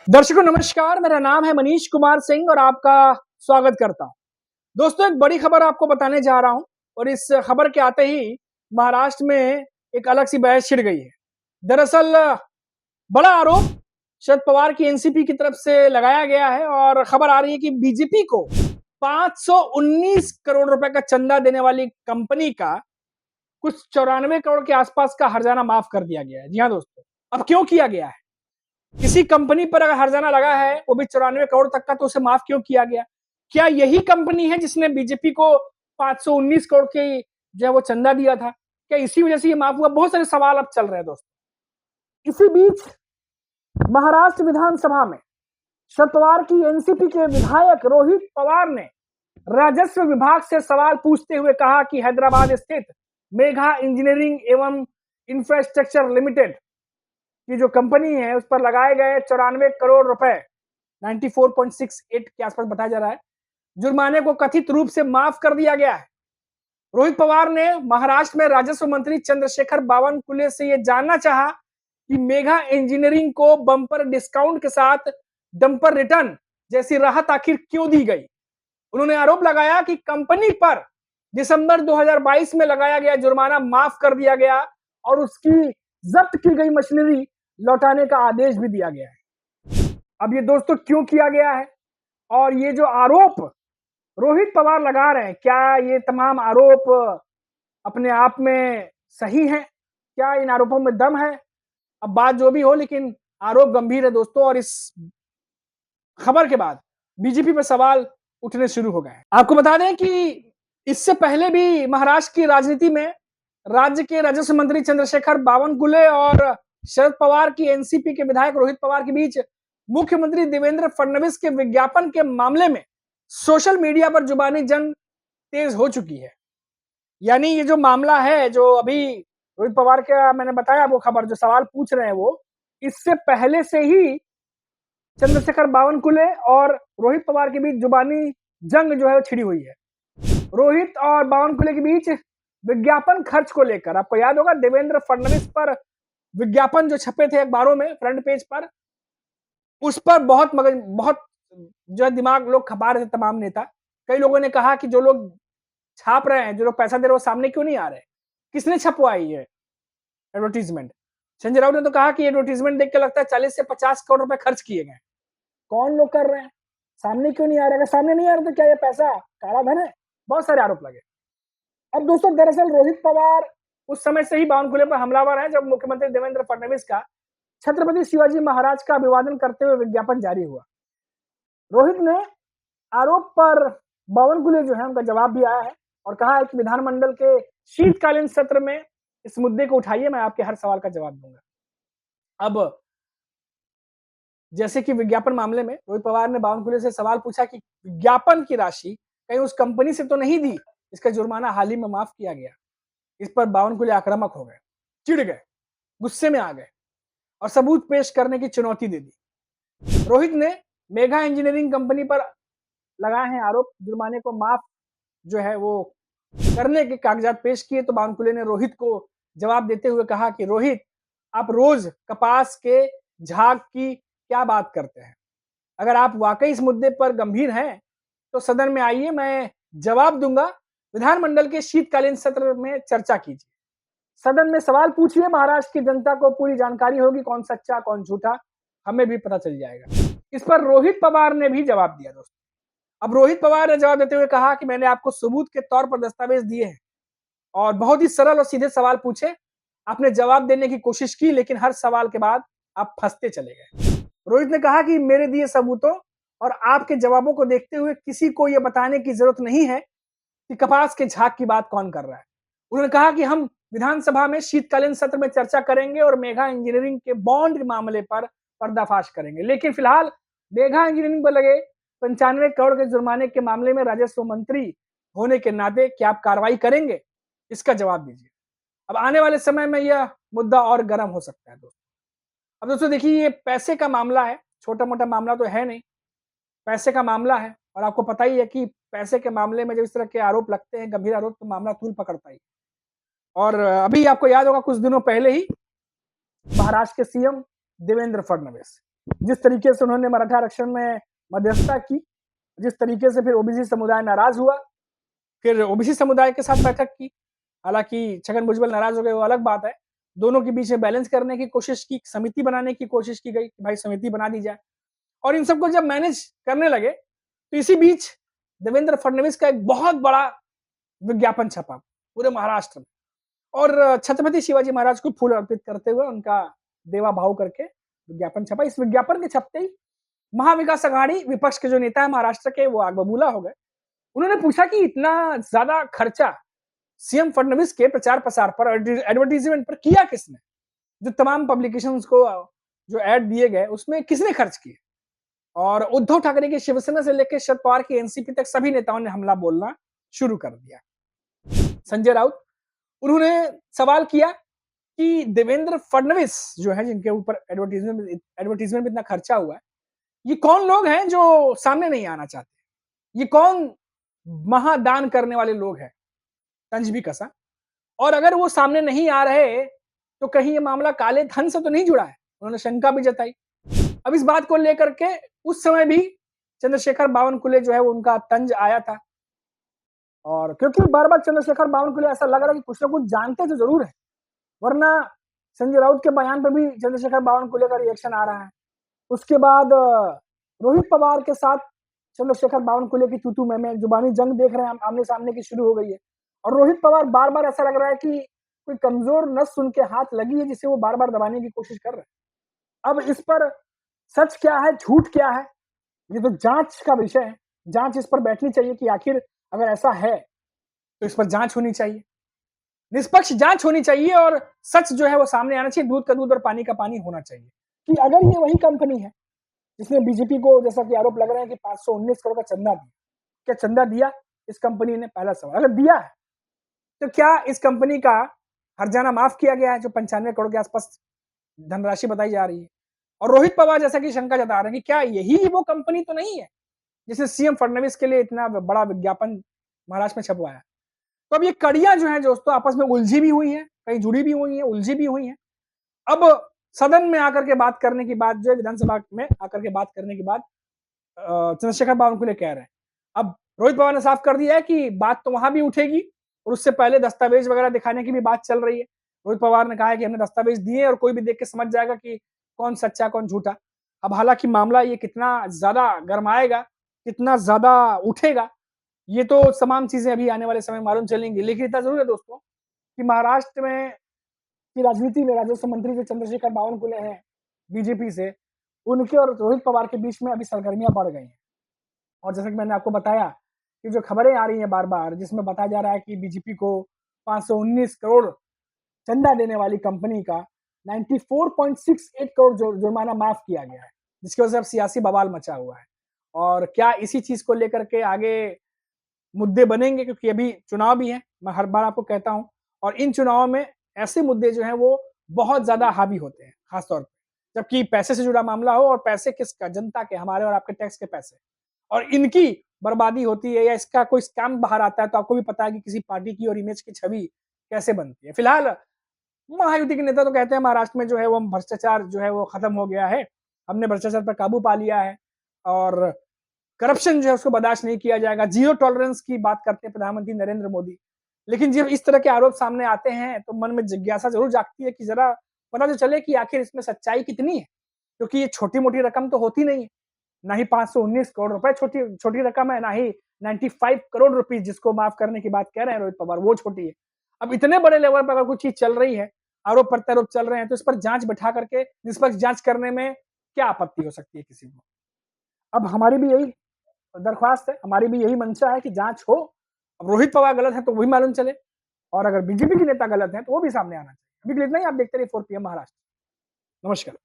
दर्शकों नमस्कार, मेरा नाम है मनीष कुमार सिंह और आपका स्वागत करता हूं। दोस्तों एक बड़ी खबर आपको बताने जा रहा हूं और इस खबर के आते ही महाराष्ट्र में एक अलग सी बहस छिड़ गई है। दरअसल बड़ा आरोप शरद पवार की एनसीपी की तरफ से लगाया गया है और खबर आ रही है कि बीजेपी को 519 करोड़ रुपए का चंदा देने वाली कंपनी का कुछ 94 करोड़ के आसपास का हर्जाना माफ कर दिया गया है। जी हाँ दोस्तों, अब क्यों किया गया है? किसी कंपनी पर अगर हर्जाना लगा है वो भी 94 करोड़ तक का, तो उसे माफ क्यों किया गया? क्या यही कंपनी है जिसने बीजेपी को 519 करोड़ की जो है वो चंदा दिया था? क्या इसी वजह से ये माफ हुआ? बहुत सारे सवाल अब चल रहे हैं दोस्तों। इसी बीच महाराष्ट्र विधानसभा में शरद पवार की एनसीपी के विधायक रोहित पवार ने राजस्व विभाग से सवाल पूछते हुए कहा कि हैदराबाद स्थित मेघा इंजीनियरिंग एवं इंफ्रास्ट्रक्चर लिमिटेड की जो कंपनी है उस पर लगाए गए 94 करोड़ रुपए 94.68 के आसपास बताया जा रहा है जुर्माने को कथित रूप से माफ कर दिया गया है। रोहित पवार ने महाराष्ट्र में राजस्व मंत्री चंद्रशेखर बावनकुले से यह जानना चाहा कि मेघा इंजीनियरिंग को बम्पर डिस्काउंट के साथ डंपर रिटर्न जैसी राहत आखिर क्यों दी गई। उन्होंने आरोप लगाया कि कंपनी पर दिसंबर 2022 में लगाया गया जुर्माना माफ कर दिया गया और उसकी जब्त की गई मशीनरी लौटाने का आदेश भी दिया गया है। अब ये दोस्तों क्यों किया गया है और ये जो आरोप रोहित पवार लगा रहे हैं, क्या ये तमाम आरोप अपने आप में सही हैं? क्या इन आरोपों में दम है? अब बात जो भी हो, लेकिन आरोप गंभीर है दोस्तों और इस खबर के बाद बीजेपी पर सवाल उठने शुरू हो गए हैं। आपको बता दें कि इससे पहले भी महाराष्ट्र की राजनीति में राज्य के राजस्व मंत्री चंद्रशेखर बावनकुले और शरद पवार की एनसीपी के विधायक रोहित पवार के बीच मुख्यमंत्री देवेंद्र फडणवीस के विज्ञापन के मामले में सोशल मीडिया पर जुबानी जंग तेज हो चुकी है। यानी ये जो मामला है, जो अभी रोहित पवार का मैंने बताया वो खबर, जो सवाल पूछ रहे हैं वो, इससे पहले से ही चंद्रशेखर बावनकुले और रोहित पवार के बीच जुबानी जंग जो है वो छिड़ी हुई है। रोहित और बावनकुले के बीच विज्ञापन खर्च को लेकर, आपको याद होगा देवेंद्र फडणवीस पर विज्ञापन जो छपे थे अखबारों में फ्रंट पेज पर, उस पर बहुत जो है दिमाग लोग खपा रहे थे तमाम नेता। कई लोगों ने कहा कि जो लोग छाप रहे हैं, जो लोग पैसा दे रहे हैं, वो सामने क्यों नहीं आ रहे? किसने छपवाई है एडवर्टीजमेंट? संजय राउत ने तो कहा कि एडवर्टीजमेंट देख के लगता है 40 से 50 करोड़ रुपए खर्च किए गए। कौन लोग कर रहे हैं? सामने क्यों नहीं आ रहे? अगर सामने नहीं आ रहे तो क्या ये पैसा काला धन है? बहुत सारे आरोप लगे। अब दोस्तों दरअसल रोहित पवार उस समय से ही बावनकुले पर हमलावर है जब मुख्यमंत्री देवेंद्र फडणवीस का छत्रपति शिवाजी महाराज का अभिवादन करते हुए विज्ञापन जारी हुआ। रोहित ने आरोप पर बावनकुले जो है उनका जवाब भी आया है और कहा है कि विधानमंडल के शीतकालीन सत्र में इस मुद्दे को उठाइए, मैं आपके हर सवाल का जवाब दूंगा। अब जैसे कि विज्ञापन मामले में रोहित पवार ने बावनकुले से सवाल पूछा कि विज्ञापन की राशि कहीं उस कंपनी से तो नहीं दी, इसका जुर्माना हाल ही में माफ किया गया। इस पर बावनकुले आक्रामक हो गए, चिढ़ गए, गुस्से में आ गए और सबूत पेश करने की चुनौती दे दी। रोहित ने मेघा इंजीनियरिंग कंपनी पर लगाए हैं आरोप, जुर्माने को माफ जो है वो करने के कागजात पेश किए तो बावनकुले ने रोहित को जवाब देते हुए कहा कि रोहित, आप रोज कपास के झाग की क्या बात करते हैं? अगर आप वाकई इस मुद्दे पर गंभीर हैं तो सदन में आइए, मैं जवाब दूंगा। विधानमंडल के शीतकालीन सत्र में चर्चा कीजिए, सदन में सवाल पूछिए, महाराष्ट्र की जनता को पूरी जानकारी होगी कौन सच्चा कौन झूठा, हमें भी पता चल जाएगा। इस पर रोहित पवार ने भी जवाब दिया दोस्तों। अब रोहित पवार ने जवाब देते हुए कहा कि मैंने आपको सबूत के तौर पर दस्तावेज दिए हैं और बहुत ही सरल और सीधे सवाल पूछे, आपने जवाब देने की कोशिश की लेकिन हर सवाल के बाद आप फंसते चले गए। रोहित ने कहा कि मेरे दिए सबूतों और आपके जवाबों को देखते हुए किसी को यह बताने की जरूरत नहीं है कि कपास के झाग की बात कौन कर रहा है। उन्होंने कहा कि हम विधानसभा में शीतकालीन सत्र में चर्चा करेंगे और मेघा इंजीनियरिंग के बॉन्ड मामले पर पर्दाफाश करेंगे, लेकिन फिलहाल मेघा इंजीनियरिंग पर लगे 95 करोड़ के जुर्माने के मामले में राजस्व मंत्री होने के नाते क्या आप कार्रवाई करेंगे? इसका जवाब दीजिए। अब आने वाले समय में यह मुद्दा और गर्म हो सकता है दोस्तों। अब दोस्तों देखिए, ये पैसे का मामला है, छोटा मोटा मामला तो है नहीं, पैसे का मामला है और आपको पता ही है कि पैसे के मामले में जब इस तरह के आरोप लगते हैं, गंभीर आरोप, तो मामला तूल पकड़ता ही। और अभी आपको याद होगा कुछ दिनों पहले ही महाराष्ट्र के सीएम देवेंद्र फडणवीस जिस तरीके से उन्होंने मराठा आरक्षण में मध्यस्थता की, जिस तरीके से फिर ओबीसी समुदाय नाराज हुआ, फिर ओबीसी समुदाय के साथ बैठक की। हालांकि छगन भुजबल नाराज हो गए, वो अलग बात है। दोनों के बीच में बैलेंस करने की कोशिश की, समिति बनाने की कोशिश की गई कि भाई समिति बना दी जाए। और इन सबको जब मैनेज करने लगे तो इसी बीच देवेंद्र फडणवीस का एक बहुत बड़ा विज्ञापन छपा पूरे महाराष्ट्र में, और छत्रपति शिवाजी महाराज को फूल अर्पित करते हुए उनका देवा भाव करके विज्ञापन छपा। इस विज्ञापन के छपते ही महाविकास अघाड़ी विपक्ष के जो नेता है महाराष्ट्र के, वो आग बबूला हो गए। उन्होंने पूछा कि इतना ज्यादा खर्चा सीएम फडणवीस के प्रचार प्रसार पर, एडवर्टीजमेंट पर किया किसने? जो तमाम पब्लिकेशंस को जो एड दिए गए उसमें किसने खर्च किए? और उद्धव ठाकरे की शिवसेना से लेकर शरद पवार की एनसीपी तक सभी नेताओं ने हमला बोलना शुरू कर दिया। संजय राउत, उन्होंने सवाल किया कि देवेंद्र फडणवीस जो है, जिनके ऊपर एडवर्टीजमेंट में इतना खर्चा हुआ है, ये कौन लोग हैं जो सामने नहीं आना चाहते? ये कौन महादान करने वाले लोग हैं? तंज भी कसा। और अगर वो सामने नहीं आ रहे तो कहीं ये मामला काले धन से तो नहीं जुड़ा है? उन्होंने शंका भी जताई। अब इस बात को लेकर के उस समय भी चंद्रशेखर बावनकुले जो है वो उनका तंज आया था, और क्योंकि बार बार चंद्रशेखर बावनकुले ऐसा लग रहा है कि कुछ ना कुछ जानते तो जरूर है, वरना संजय राउत के बयान पर भी चंद्रशेखर बावनकुले का रिएक्शन आ रहा है। उसके बाद रोहित पवार के साथ चंद्रशेखर बावनकुले की तू मैं जुबानी जंग देख रहे हैं, आमने सामने की शुरू हो गई है। और रोहित पवार बार बार ऐसा लग रहा है कि कोई कमजोर नस उनके हाथ लगी है, जिसे वो बार बार दबाने की कोशिश कर रहे हैं। अब इस पर सच क्या है, झूठ क्या है, ये तो जांच का विषय है। जांच इस पर बैठनी चाहिए कि आखिर अगर ऐसा है तो इस पर जांच होनी चाहिए, निष्पक्ष जांच होनी चाहिए, और सच जो है वो सामने आना चाहिए। दूध का दूध और पानी का पानी होना चाहिए कि अगर ये वही कंपनी है जिसने बीजेपी को, जैसा कि आरोप लग रहे हैं कि 519 करोड़ का चंदा दिया, क्या चंदा दिया इस कंपनी ने? पहला सवाल। अगर दिया है तो क्या इस कंपनी का हर्जाना माफ किया गया है, जो 95 करोड़ के आसपास धनराशि बताई जा रही है? और रोहित पवार जैसा कि शंका जता रहे हैं कि क्या यही वो कंपनी तो नहीं है जिसने सीएम फडणवीस के लिए इतना बड़ा विज्ञापन महाराष्ट्र में छपवाया? तो अब ये कड़ियां जो है दोस्तों आपस में उलझी भी हुई है, कहीं जुड़ी भी हुई है, उलझी भी हुई है। अब सदन में आकर के बात करने की बात जो है, विधानसभा में आकर के बात करने के बाद चंद्रशेखर बावनकुले कह रहे हैं, अब रोहित पवार ने साफ कर दिया है कि बात तो वहां भी उठेगी, और उससे पहले दस्तावेज वगैरह दिखाने की भी बात चल रही है। रोहित पवार ने कहा है कि हमने दस्तावेज दिए और कोई भी देख के समझ जाएगा कि कौन सच्चा कौन झूठा। अब हालांकि मामला ये कितना ज्यादा गरमाएगा, कितना ज्यादा उठेगा, ये तो तमाम चीजें अभी आने वाले समय मालूम चलेंगी। लेकिन इतना जरूर है दोस्तों कि महाराष्ट्र में की राजनीति में राजस्व मंत्री जो चंद्रशेखर बावनकुले हैं बीजेपी से, उनके और रोहित पवार के बीच में अभी सरगर्मियां बढ़ गई हैं। और जैसा कि मैंने आपको बताया कि जो खबरें आ रही हैं बार बार, जिसमें बताया जा रहा है कि बीजेपी को 519 करोड़ चंदा देने वाली कंपनी का 94.68 करोड़ जुर्माना माफ किया गया है, जिसकी वजह से अब सियासी बवाल मचा हुआ है। और क्या इसी चीज को लेकर के आगे मुद्दे बनेंगे? क्योंकि अभी चुनाव भी है, मैं हर बार आपको कहता हूं, और इन चुनावों में ऐसे मुद्दे जो हैं वो बहुत ज्यादा हावी होते हैं, खासतौर पर जबकि पैसे से जुड़ा मामला हो, और पैसे किसका? जनता के, हमारे और आपके टैक्स के पैसे, और इनकी बर्बादी होती है या इसका कोई स्कैम बाहर आता है तो आपको भी पता है कि किसी पार्टी की और इमेज की छवि कैसे बनती है। फिलहाल महायुति के नेता तो कहते हैं महाराष्ट्र में जो है वो भ्रष्टाचार जो है वो खत्म हो गया है, हमने भ्रष्टाचार पर काबू पा लिया है, और करप्शन जो है उसको बर्दाश्त नहीं किया जाएगा। जीरो टॉलरेंस की बात करते हैं प्रधानमंत्री नरेंद्र मोदी। लेकिन जब इस तरह के आरोप सामने आते हैं तो मन में जिज्ञासा जरूर जागती है कि जरा पता तो चले कि आखिर इसमें सच्चाई कितनी है, क्योंकि ये छोटी मोटी रकम तो होती नहीं है। ना ही 519 करोड़ रुपए छोटी छोटी रकम है, ना ही 95 करोड़ रुपीस जिसको माफ करने की बात कह रहे हैं रोहित पवार, वो छोटी है। अब इतने बड़े लेवल पर अगर कुछ चीज चल रही है, आरोप प्रत्यारोप चल रहे हैं, तो इस पर जांच बैठा करके निष्पक्ष जांच करने में क्या आपत्ति हो सकती है किसी को? अब हमारी भी यही दरख्वास्त है, हमारी भी यही मंशा है कि जांच हो। अब रोहित पवार गलत है तो वही मालूम चले, और अगर बीजेपी के नेता गलत है तो वो भी सामने आना चाहिए। अभी के लिए इतना ही, आप देखते रहिए 4 PM महाराष्ट्र। नमस्कार।